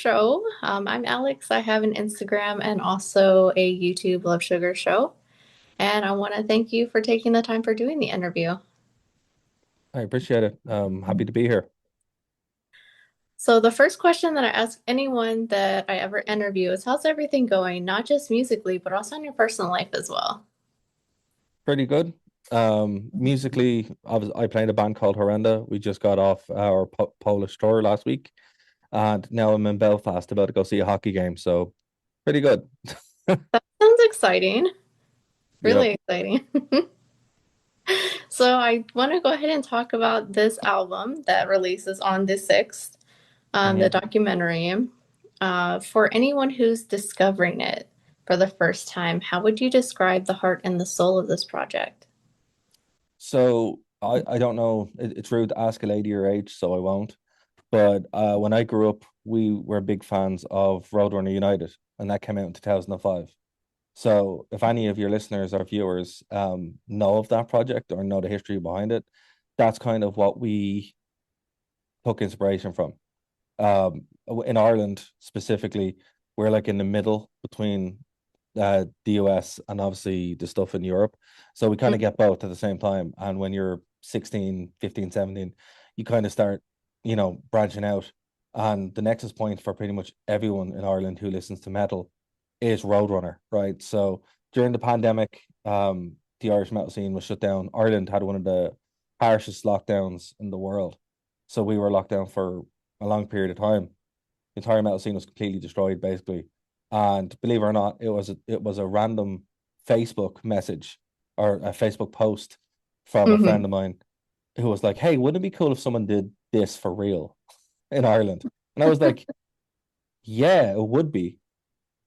Show. I'm Alex. I have an Instagram and also a YouTube Love Sugar Show. And I want to thank you for taking the time for doing the interview. I appreciate it. Happy to be here. So, the first question that I ask anyone that I ever interview is how's everything going, not just musically, but also in your personal life as well? Pretty good. Musically, I played a band called Horrenda. We just got off our Polish tour last week, and now I'm in Belfast about to go see a hockey game. So pretty good. That sounds exciting, really Yep. exciting. So, I want to go ahead and talk about this album that releases on the 6th, the hmm documentary. For anyone who's discovering it for the first time, how would you describe the heart and the soul of this project? So I don't know. It's rude to ask a lady your age, so I won't. But when I grew up, we were big fans of Roadrunner United, and that came out in 2005. So if any of your listeners or viewers know of that project or know the history behind it, that's kind of what we took inspiration from. In Ireland specifically, we're like in the middle between the US and obviously the stuff in Europe. So we kind of get both at the same time. And when you're 16, 15, 17, you kind of start, branching out. And the nexus point for pretty much everyone in Ireland who listens to metal is Roadrunner, right? So during the pandemic, the Irish metal scene was shut down. Ireland had one of the harshest lockdowns in the world. So we were locked down for a long period of time. The entire metal scene was completely destroyed, basically. And believe it or not, it was a random Facebook message or a Facebook post from a Mm-hmm. friend of mine who was like, "Hey, wouldn't it be cool if someone did this for real in Ireland?" And I was like, "Yeah, it would be."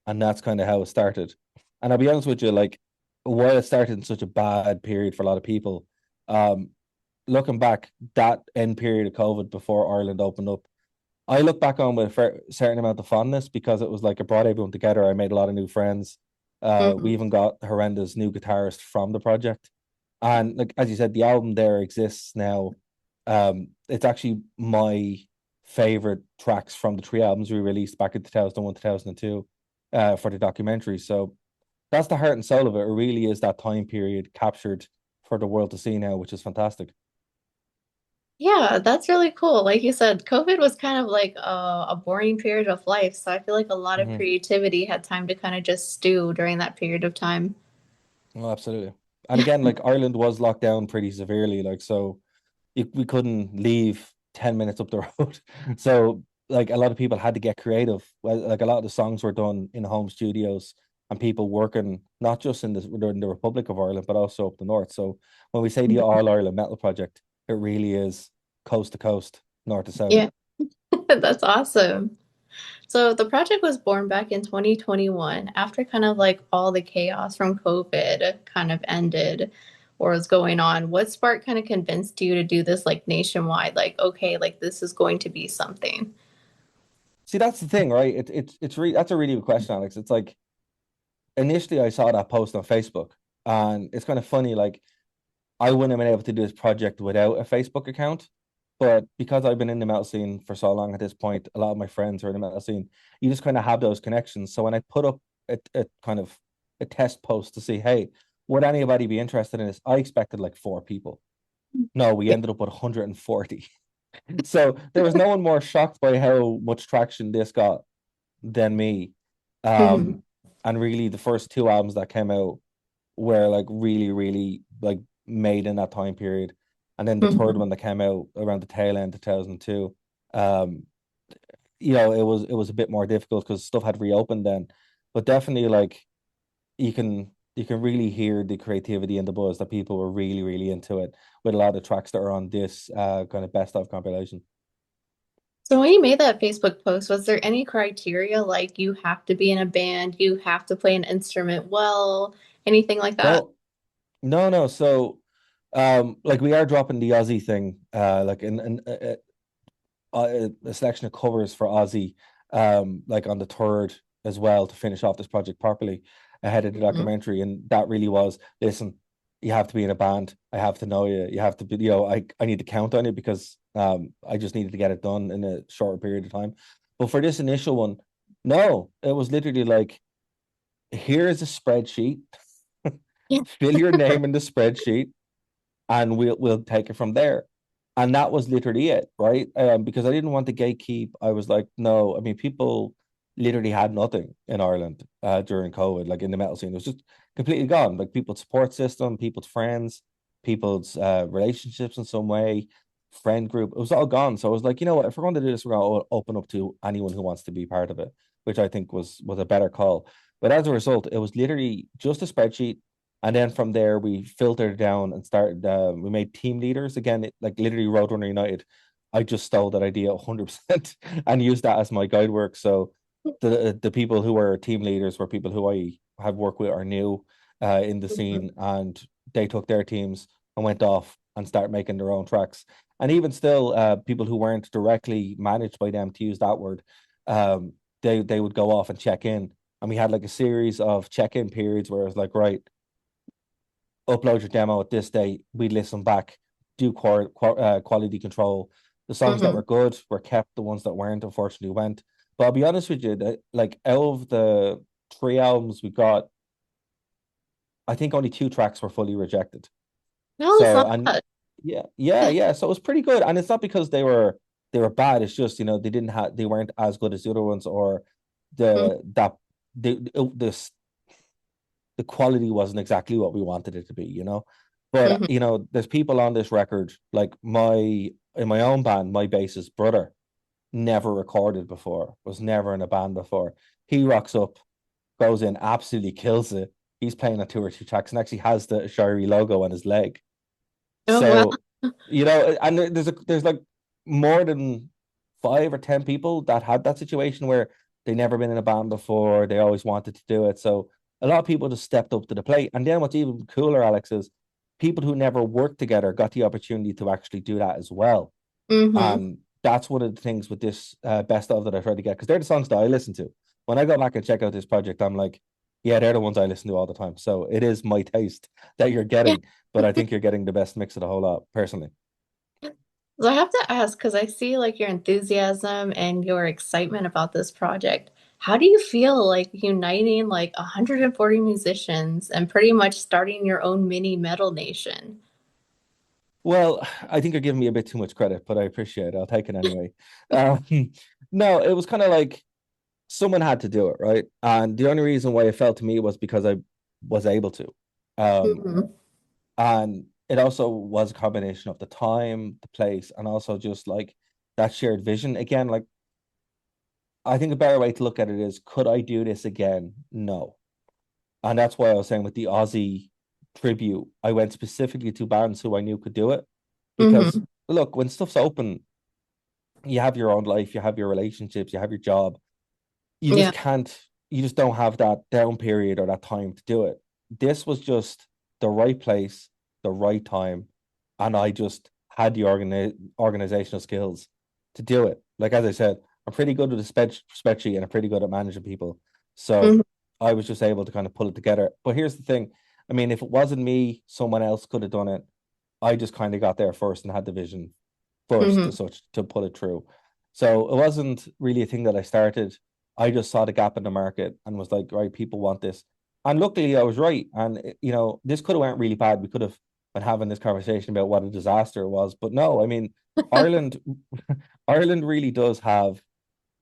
And that's kind of how it started. And I'll be honest with you, like, while it started in such a bad period for a lot of people, um, looking back, that end period of COVID before Ireland opened up, I look back on with a certain amount of fondness because it was like it brought everyone together. I made a lot of new friends. We Mm-hmm. even got horrendous new guitarist from the project. And like as you said, the album there exists now. It's actually my favorite tracks from the three albums we released back in 2001, 2002, for the documentary. So that's the heart and soul of it. It really is that time period captured for the world to see now, which is fantastic. Yeah, that's really cool. Like you said, COVID was kind of like a boring period of life. So I feel like a lot of hmm creativity had time to kind of just stew during that period of time. Well, absolutely. And again, like Ireland was locked down pretty severely, like so we couldn't leave 10 minutes up the road. So like a lot of people had to get creative. Well, like a lot of the songs were done in home studios and people working not just in the Republic of Ireland, but also up the north. So when we say the All Ireland Metal Project, it really is coast to coast, north to south. Yeah, that's awesome. So the project was born back in 2021 after kind of like all the chaos from COVID kind of ended or was going on. What spark kind of convinced you to do this like nationwide? Like, okay, like this is going to be something. See, that's the thing, right? It's really that's a really good question, Alex. It's like initially I saw that post on Facebook, and it's kind of funny, like I wouldn't have been able to do this project without a Facebook account. But because I've been in the metal scene for so long at this point, a lot of my friends are in the metal scene. You just kind of have those connections. So when I put up a kind of a test post to see, hey, would anybody be interested in this? I expected like four people. No, we Yeah. ended up with 140. So there was no one more shocked by how much traction this got than me. Mhm. Um, and really the first two albums that came out were like really, really like made in that time period. And then the third Mhm. one that came out around the tail end of 2002, um, it was a bit more difficult because stuff had reopened then. But definitely like you can really hear the creativity and the buzz that people were really, really into it with a lot of tracks that are on this kind of best of compilation. So when you made that Facebook post, was there any criteria like you have to be in a band, you have to play an instrument well, anything like that? No, no, no. So like we are dropping the Aussie thing, like a selection of covers for Ozzy, like on the third as well to finish off this project properly ahead of the Mhm. documentary. And that really was, listen, you have to be in a band. I have to know you. You have to be. I need to count on you because I just needed to get it done in a shorter period of time. But for this initial one, no, it was literally like, here's a spreadsheet, Yeah. fill your name in the spreadsheet, and we'll take it from there. And that was literally it, right? Because I didn't want to gatekeep. I was like, no, I mean, people literally had nothing in Ireland during COVID, like in the metal scene. It was just completely gone. Like people's support system, people's friends, people's relationships in some way, friend group. It was all gone. So I was like, you know what? If we're going to do this, we're going to open up to anyone who wants to be part of it, which I think was a better call. But as a result, it was literally just a spreadsheet, and then from there, we filtered down and started. We made team leaders again, like literally Roadrunner United. I just stole that idea 100% and used that as my guide work. So the people who were team leaders were people who I had worked with or knew in the Mhm. scene, and they took their teams and went off and start making their own tracks. And even still, people who weren't directly managed by them, to use that word, um, they would go off and check in, and we had like a series of check-in periods where it was like, right, upload your demo at this date. We'd listen back, do quality control. The songs that were Mhm. good were kept. The ones that weren't, unfortunately, went. But I'll be honest with you, that like out of the three albums we got, I think only two tracks were fully rejected. No, it's So not and bad. yeah, yeah, yeah. So it was pretty good, and it's not because they were bad. It's just they weren't as good as the other ones, or Mhm. the that the quality wasn't exactly what we wanted it to be, you know. But Mhm. there's people on this record, like in my own band, my bassist brother never recorded before, was never in a band before. He rocks up, goes in, absolutely kills it. He's playing on two or three tracks and actually has the Aiséirí logo on his leg. Oh well. So, and there's like more than 5 or 10 people that had that situation where they never been in a band before. They always wanted to do it. So a lot of people just stepped up to the plate. And then what's even cooler, Alex, is people who never worked together got the opportunity to actually do that as well. Hmm. And that's one of the things with this best of that I tried to get, because they're the songs that I listen to. When I go back and check out this project, I'm like, yeah, they're the ones I listen to all the time. So it is my taste that you're Yeah. getting, but I think you're getting the best mix of the whole lot, personally. So I have to ask, because I see like your enthusiasm and your excitement about this project. How do you feel like uniting like 140 musicians and pretty much starting your own mini metal nation? Well, I think you're giving me a bit too much credit, but I appreciate it. I'll take it anyway. Um, no, it was kind of like someone had to do it, right? And the only reason why it felt to me was because I was able to. Um, Hmm. and it also was a combination of the time, the place, and also just like that shared vision. Again, like I think a better way to look at it is, could I do this again? No. And that's why I was saying with the Aussie tribute, I went specifically to bands who I knew could do it. Because Hmm. look, when stuff's open, you have your own life, you have your relationships, you have your job. Yeah. You just don't have that down period or that time to do it. This was just the right place, the right time, and I just had the organizational skills to do it. Like as I said, I'm pretty good with a spreadsheet and I'm pretty good at managing people. So Hmm. I was just able to kind of pull it together. But here's the thing. I mean, if it wasn't me, someone else could have done it. I just kind of got there first and had the vision first Hmm. as such to put it through. So it wasn't really a thing that I started. I just saw the gap in the market and was like, right, people want this. And luckily I was right. And this could have went really bad. We could have been having this conversation about what a disaster it was. But no, I mean, Ireland, Ireland really does have,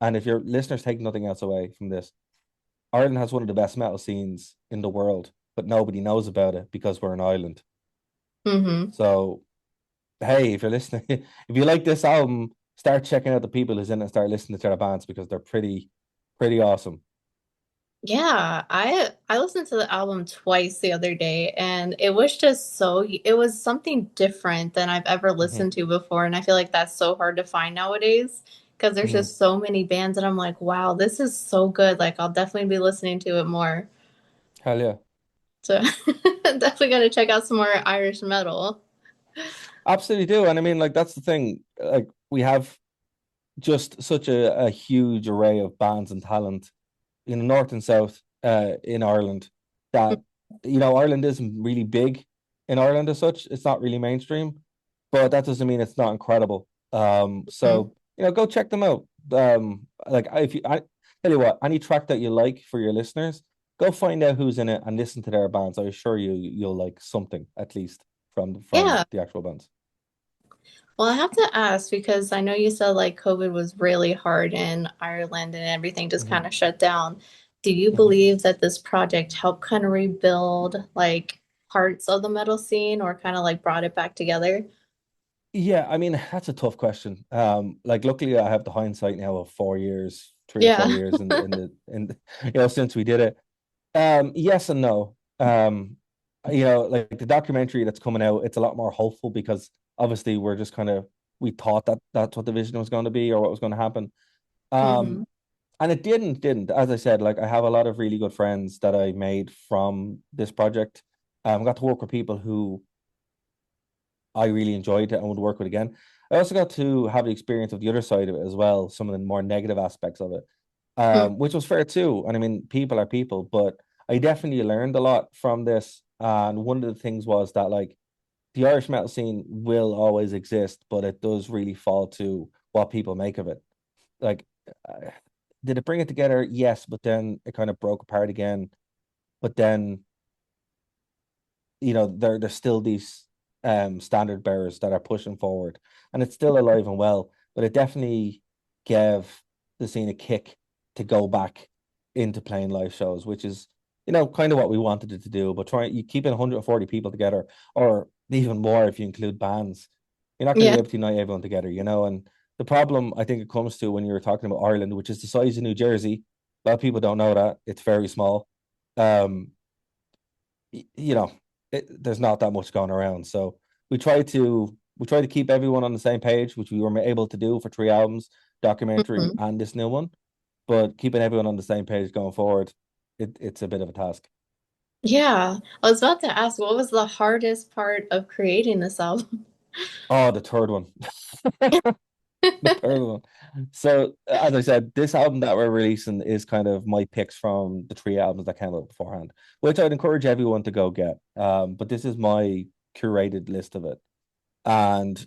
and if your listeners take nothing else away from this, Ireland has one of the best metal scenes in the world, but nobody knows about it because we're an island. Hmm. So hey, if you're listening, if you like this album, start checking out the people who's in it and start listening to their bands because they're pretty awesome. Yeah, I listened to the album twice the other day and it was just it was something different than I've ever Hmm. listened to before, and I feel like that's so hard to find nowadays because there's Hmm. just so many bands and I'm like, wow, this is so good. Like I'll definitely be listening to it more. Hell yeah. So definitely gonna check out some more Irish metal. Absolutely do. And I mean, like, that's the thing. Like, we have just such a huge array of bands and talent in north and south in Ireland that, Ireland isn't really big in Ireland as such. It's not really mainstream, but that doesn't mean it's not incredible. Mhm. So, go check them out. like if you I tell you what, any track that you like for your listeners, go find out who's in it and listen to their bands. I assure you you'll like something at least from Yeah. the actual bands. Well, I have to ask because I know you said like COVID was really hard in Ireland and everything just Hmm. kind of shut down. Do you Hmm. believe that this project helped kind of rebuild like parts of the metal scene or kind of like brought it back together? Yeah, I mean that's a tough question. Like luckily I have the hindsight now of 4 years, 3 or 4 Yeah. years since we did it. Yes and no. Like the documentary that's coming out, it's a lot more hopeful because obviously we're just kind of we thought that that's what the vision was going to be or what was going to happen. Um, Hmm. and it didn't. As I said, like I have a lot of really good friends that I made from this project. Got to work with people who I really enjoyed it and would work with again. I also got to have the experience of the other side of it as well, some of the more negative aspects of it, which was fair too. And I mean, people are people, but I definitely learned a lot from this. And one of the things was that like the Irish metal scene will always exist, but it does really fall to what people make of it. Like, uh, did it bring it together? Yes, but then it kind of broke apart again. But then there's still these standard bearers that are pushing forward, and it's still alive and well. But it definitely gave the scene a kick to go back into playing live shows, which is kind of what we wanted it to do. But trying you keeping 140 people together, or even more if you include bands, you're not going to be Yeah. able to unite everyone together. And the problem I think it comes to when you were talking about Ireland, which is the size of New Jersey. A lot of people don't know that it's very small. Um, you know, there's not that much going around. So we try to keep everyone on the same page, which we were able to do for 3 albums, documentary Mhm. and this new one. But keeping everyone on the same page going forward, it's a bit of a task. Yeah. I was about to ask, what was the hardest part of creating this album? Oh, the third one. The third one. So, as I said, this album that we're releasing is kind of my picks from the 3 albums that came out beforehand, which I'd encourage everyone to go get. But this is my curated list of it. And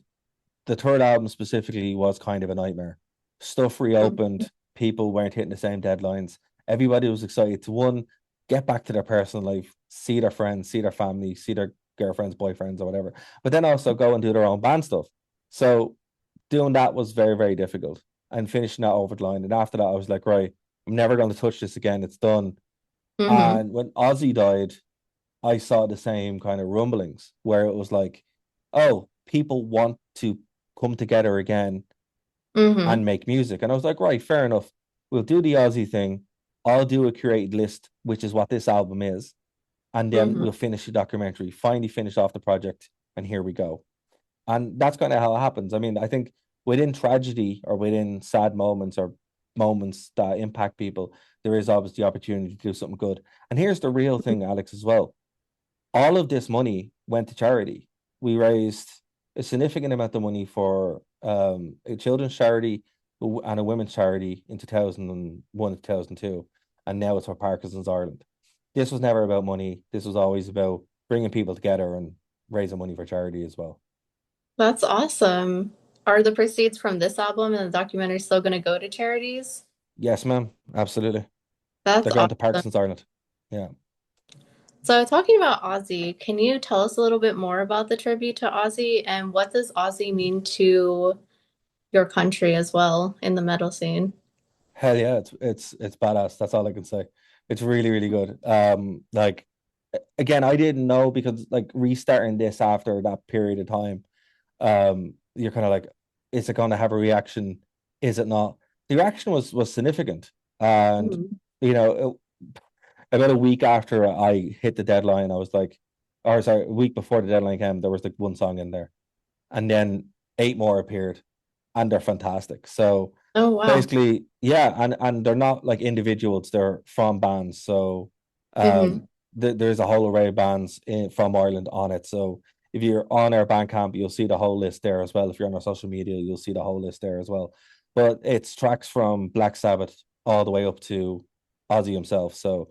the third album specifically was kind of a nightmare. Stuff reopened, people weren't hitting the same deadlines. Everybody was excited to one, get back to their personal life, see their friends, see their family, see their girlfriends, boyfriends, or whatever, but then also go and do their own band stuff. So doing that was very, very difficult and finishing that over the line. And after that, I was like, right, I'm never going to touch this again. It's done. Hmm. And when Ozzy died, I saw the same kind of rumblings where it was like, oh, people want to come together again and Hmm. make music. And I was like, right, fair enough. We'll do the Aussie thing. I'll do a curated list, which is what this album is. And then Hmm. we'll finish the documentary, finally finish off the project. And here we go. And that's kind of how it happens. I mean, I think within tragedy or within sad moments or moments that impact people, there is obviously opportunity to do something good. And here's the real thing, Alex, as well. All of this money went to charity. We raised a significant amount of money for a children's charity and a women's charity in 2001 to 2002. And now it's for Parkinson's Ireland. This was never about money. This was always about bringing people together and raising money for charity as well. That's awesome. Are the proceeds from this album and the documentary still going to go to charities? Yes, ma'am. Absolutely. That's They're going to awesome. Parkinson's Ireland. Yeah. So, talking about Ozzy, can you tell us a little bit more about the tribute to Ozzy and what does Ozzy mean to your country as well in the metal scene? Hell yeah, it's badass. That's all I can say. It's really, really good. Like again, I didn't know because like restarting this after that period of time, you're kind of like, is it going to have a reaction? Is it not? The reaction was significant, and Mhm. you know, about a week after I hit the deadline, I was like, or sorry, a week before the deadline came, there was like one song in there, and then 8 more appeared, and they're fantastic. So Oh, wow. basically, yeah, and they're not like individuals; they're from bands. So Hmm. there's a whole array of bands from Ireland on it. So if you're on our Bandcamp, you'll see the whole list there as well. If you're on our social media, you'll see the whole list there as well. But it's tracks from Black Sabbath all the way up to Ozzy himself. So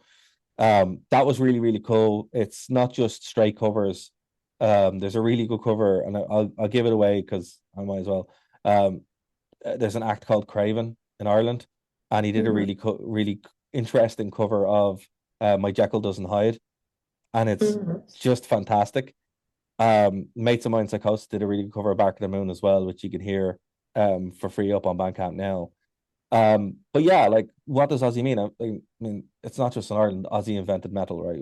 that was really, really cool. It's not just straight covers. There's a really good cover, and I'll give it away because I might as well. Um, there's an act called Craven, in Ireland, and he did a Mhm. really interesting cover of My Jekyll Doesn't Hide, and it's Mhm. just fantastic. Mates of mine, Psychosis, did a really good cover of Bark of the Moon as well, which you can hear for free up on Bandcamp now. But yeah, like what does Ozzy mean? I mean, it's not just in Ireland. Ozzy invented metal, right?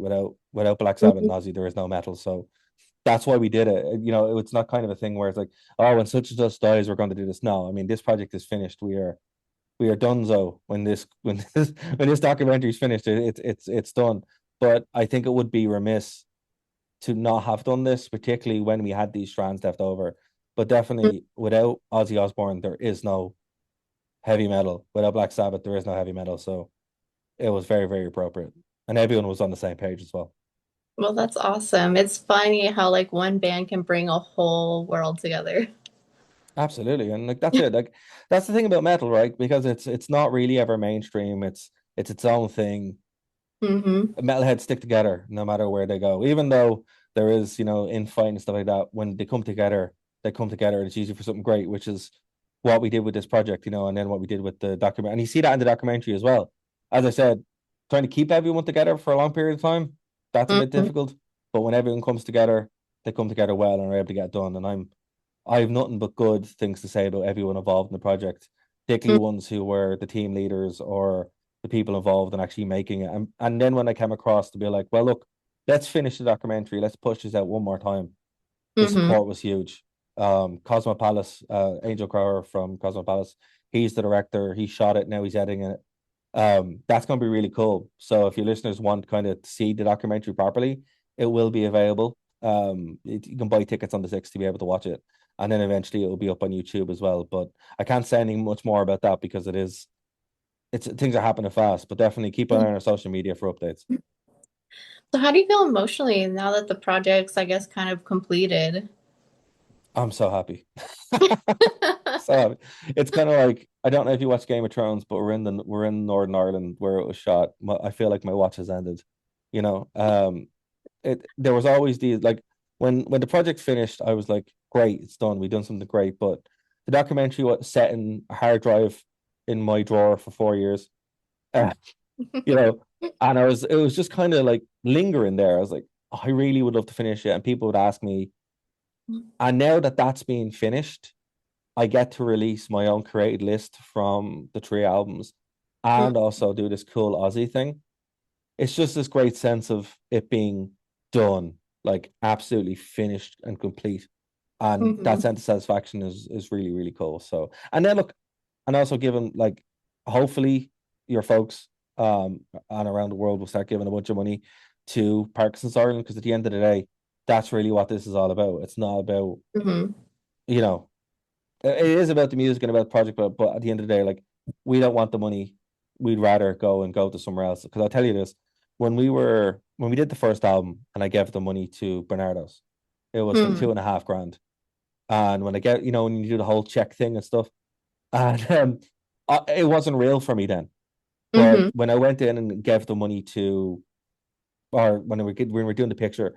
Without Black Sabbath and Mhm. Ozzy, there is no metal. So that's why we did it. You know, it's not kind of a thing where it's like, oh, when such and such dies, we're going to do this. No, I mean, this project is finished. We are donezo when this documentary is finished. It's done. But I think it would be remiss to not have done this, particularly when we had these strands left over. But definitely, without Ozzy Osbourne, there is no heavy metal. Without Black Sabbath, there is no heavy metal. So it was very, very appropriate. And everyone was on the same page as well. Well, that's awesome. It's funny how like one band can bring a whole world together. Absolutely. And like that's it. Like that's the thing about metal, right? Because it's not really ever mainstream. It's its own thing. Hmm. Metalheads stick together no matter where they go. Even though there is, infight and stuff like that, when they come together and it's usually for something great, which is what we did with this project, and then what we did with the document. And you see that in the documentary as well. As I said, trying to keep everyone together for a long period of time, that's a bit Hmm. difficult. But when everyone comes together, they come together well and are able to get it done. And I have nothing but good things to say about everyone involved in the project, particularly ones who were the team leaders or the people involved in actually making it. And then when I came across to be like, well, look, let's finish the documentary, let's push this out one more time. The Hmm. support was huge. Cosmo Palace, Angel Crower from Cosmo Palace, he's the director. He shot it. Now he's editing it. That's going to be really cool. So if your listeners want kind of to see the documentary properly, it will be available. You can buy tickets on the 6th to be able to watch it, and then eventually it will be up on YouTube as well. But I can't say anything much more about that because it's things are happening fast. But definitely keep an eye on our social media for updates. So how do you feel emotionally now that the project's, I guess, kind of completed? I'm so happy. So happy. It's kind of like I don't know if you watch Game of Thrones, but we're in Northern Ireland where it was shot. I feel like my watch has ended. You know, there was always these like when the project finished, I was like, great, it's done. We've done something great. But the documentary was set in a hard drive in my drawer for 4 years. Uh, you know, and it was just kind of like lingering there. I was like, I really would love to finish it, and people would ask me. And now that that's being finished, I get to release my own created list from the three albums, and also do this cool Aussie thing. It's just this great sense of it being done, like absolutely finished and complete. And that Hmm. sense of satisfaction is really, really cool. So, and then look, and also given like hopefully your folks and around the world will start giving a bunch of money to Parkinson's Ireland, because at the end of the day, that's really what this is all about. It's not about, Hmm. you know, it is about the music and about the project, but at the end of the day, like we don't want the money. We'd rather go to somewhere else. Because I'll tell you this, when we did the first album and I gave the money to Bernardo's, it was for Hmm. 2.5 grand. And when I get, when you do the whole check thing and stuff, and it wasn't real for me then. But Hmm. when I went in and gave the money to, or when we were doing the picture,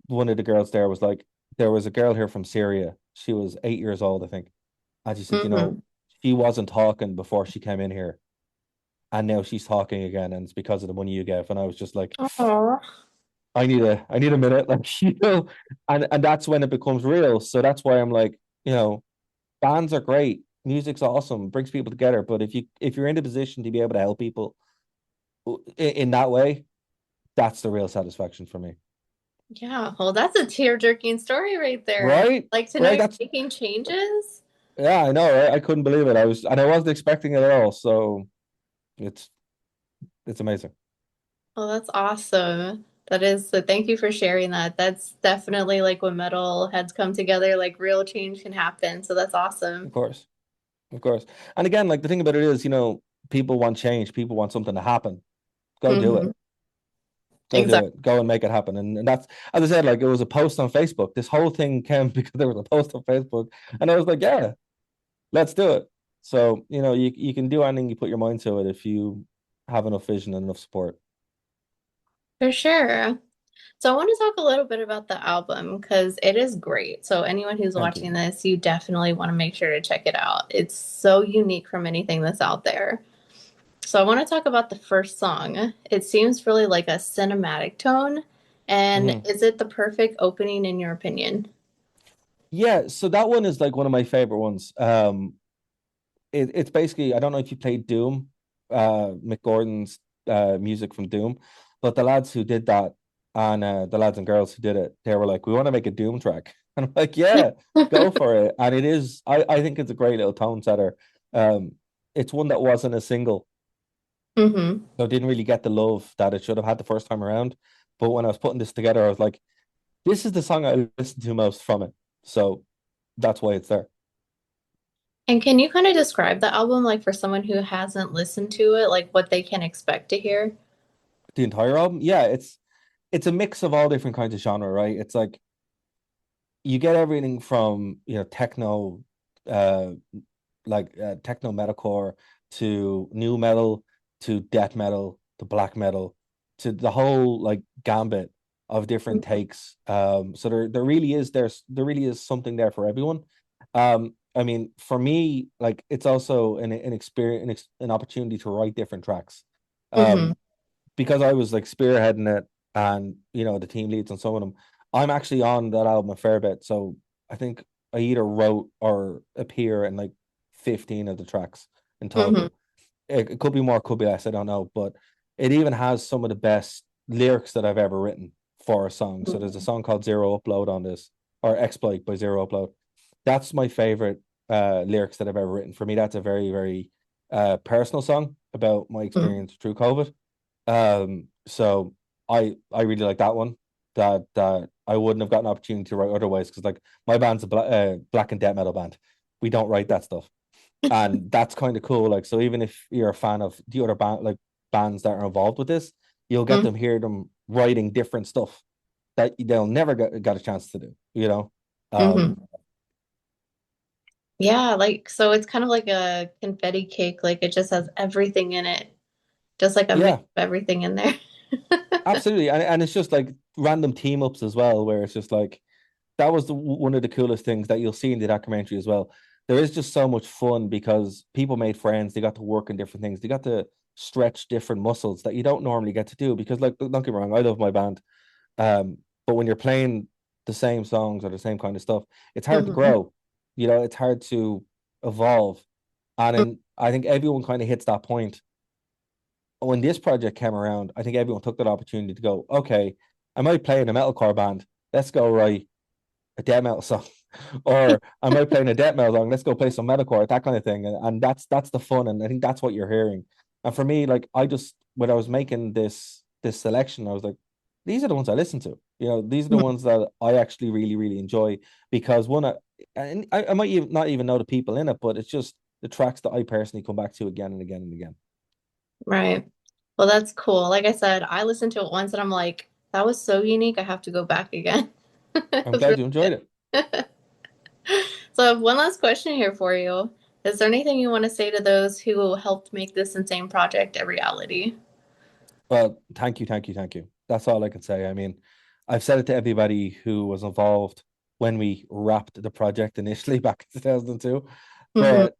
one of the girls there was like, there was a girl here from Syria. She was 8 years old, I think, and she said, Hmm. she wasn't talking before she came in here, and now she's talking again, and it's because of the money you gave. And I was just like, Oh. I need a minute, like and that's when it becomes real. So that's why I'm like, bands are great, music's awesome, brings people together. But if you're in the position to be able to help people in that way, that's the real satisfaction for me. Yeah, well, that's a tear-jerking story right there. Right, Like to know right. you're That's making changes. Yeah, I know. Right? I couldn't believe it. I wasn't expecting it at all. So it's it's amazing. Oh, that's awesome. That is, so thank you for sharing that. That's definitely like when metal heads come together, like real change can happen. So that's Of awesome. course. Of course. And again, like the thing about it is, people want change. People want something to happen. Go do Hmm. it. Go do Exactly. it. Go and make it happen. And that's, as I said, like it was a post on Facebook. This whole thing came because there was a post on Facebook. And I was like, yeah, let's do it. So, you can do anything you put your mind to it if you have enough vision and enough support. For sure. So I want to talk a little bit about the album because it is great. So anyone who's Thank you. watching this, you definitely want to make sure to check it out. It's so unique from anything that's out there. So I want to talk about the first song. It seems really like a cinematic tone. And Hmm. is it the perfect opening in your opinion? Yeah, so that one is like one of my favorite ones. It's basically, I don't know if you played Doom, Mick Gordon's music from Doom, but the lads who did that and the lads and girls who did it, they were like, we want to make a Doom track. And I'm like, yeah, go for it. And it is, I think it's a great little tone setter. Um, it's one that wasn't a single, Mm-hmm. so it didn't really get the love that it should have had the first time around. But when I was putting this together, I was like, this is the song I listened to most from it. So that's why it's there. And can you kind of describe the album like for someone who hasn't listened to it, like what they can expect to hear? The entire album, yeah, it's a mix of all different kinds of genre, right? It's like you get everything from techno, uh, techno metalcore to new metal to death metal to black metal to the whole like gambit of different takes. So there really is something there for everyone. I mean, for me, like it's also an experience, an opportunity to write different tracks. Mm-hmm. Um, because I was like spearheading it and the team leads on some of them, I'm actually on that album a fair bit. So I think I either wrote or appear in like 15 of the tracks in Mm-hmm. total. It could be more, could be less, I don't know. But it even has some of the best lyrics that I've ever written for a song. So there's a song called Zero Upload on this, or Exploit by Zero Upload. That's my favorite lyrics that I've ever written. For me, that's a very, very personal song about my experience through COVID. So I really like that one. That I wouldn't have gotten an opportunity to write otherwise because like my band's a black and death metal band. We don't write that stuff, and that's kind of cool. Like so, even if you're a fan of the other bands that are involved with this, you'll get Mm-hmm. them hear them writing different stuff that they'll never get a chance to do. Um, Mm-hmm. Yeah, like so it's kind of like a confetti cake, like it just has everything in it, just like a mix yeah, of everything in there. absolutely, and it's just like random team ups as well, where it's just like that was one of the coolest things that you'll see in the documentary as well. There is just so much fun because people made friends. They got to work in different things. They got to stretch different muscles that you don't normally get to do. Because, like, don't get me wrong, I love my band. But when you're playing the same songs or the same kind of stuff, it's hard to Mm-hmm. grow. It's hard to evolve. And then I think everyone kind of hits that point when this project came around. I think everyone took that opportunity to go, okay, I might play in a metalcore band. Let's go write a death metal song, or I might play in a death metal song. Let's go play some metalcore, that kind of thing, and that's the fun, and I think that's what you're hearing. And for me, like I just when I was making this selection, I was like, these are the ones I listen to. These are the ones that I actually really really enjoy because and I might even not even know the people in it, but it's just the tracks that I personally come back to again and again and again. Right. Well, that's cool. Like I said, I listened to it once and I'm like, that was so unique. I have to go back again. It I'm was glad really you enjoyed it. good. So I have one last question here for you. Is there anything you want to say to those who helped make this insane project a reality? Well, thank you, thank you, thank you. That's all I can say. I mean, I've said it to everybody who was involved when we wrapped the project initially back in 2002. Hmm. But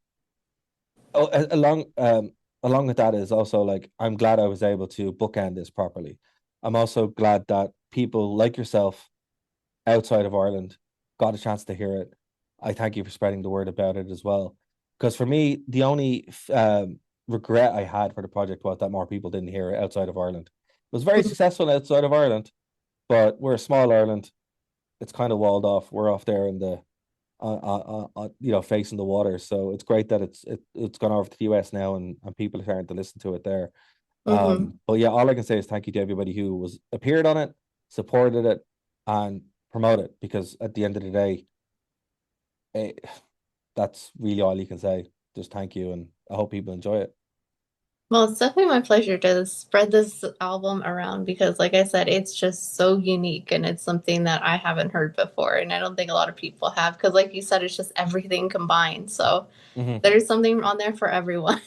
along with that is also like I'm glad I was able to bookend this properly. I'm also glad that people like yourself outside of Ireland got a chance to hear it. I thank you for spreading the word about it as well. Because for me, the only regret I had for the project was that more people didn't hear it outside of Ireland. It was very successful outside of Ireland, but we're a small Ireland. It's kind of walled off. We're off there in the facing the water. So it's great that it's gone over to the US now, and people are starting to listen to it there. Hmm. But yeah, all I can say is thank you to everybody who was appeared on it, supported it, and promoted it. Because at the end of the day, eh, that's really all you can say. Just thank you, and I hope people enjoy it. Well, it's definitely my pleasure to spread this album around because, like I said, it's just so unique and it's something that I haven't heard before. And I don't think a lot of people have because, like you said, it's just everything combined. So Hmm. there's something on there for everyone.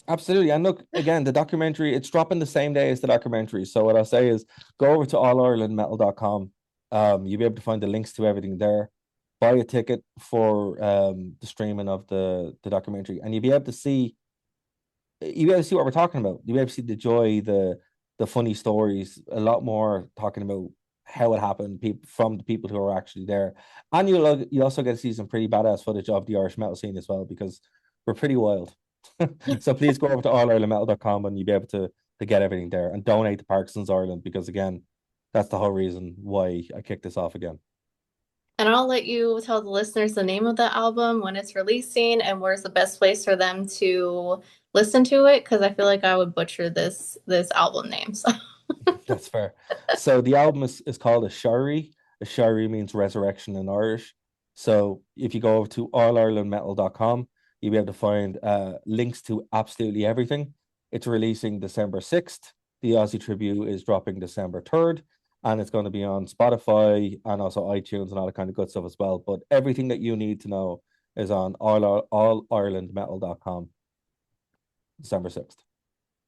Absolutely. And look, again, the documentary, it's dropping the same day as the documentary. So what I'll say is go over to allirelandmetal.com. You'll be able to find the links to everything there. Buy a ticket for the streaming of the documentary, and you'll be able to see what we're talking about. You'll be able to see the joy, the funny stories, a lot more talking about how it happened, people from the people who are actually there. And you also get to see some pretty badass footage of the Irish metal scene as well, because we're pretty wild. So please go over to allirelandmetal.com and you'll be able to get everything there and donate to Parkinson's Ireland, because again, that's the whole reason why I kicked this off again. And I'll let you tell the listeners the name of the album, when it's releasing, and where's the best place for them to listen to it, because I feel like I would butcher this album name. So That's fair. So the album is called Aiséirí. Aiséirí means resurrection in Irish. So if you go over to allirelandmetal.com, you'll be able to find links to absolutely everything. It's releasing December 6th. The Aussie Tribute is dropping December 3rd. And it's going to be on Spotify and also iTunes and all that kind of good stuff as well. But everything that you need to know is on allirelandmetal.com, December 6th.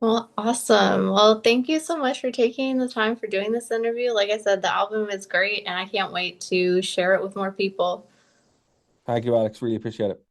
well, awesome. Well, thank you so much for taking the time for doing this interview. Like I said, the album is great, and I can't wait to share it with more people. Thank you, Alex. Really appreciate it.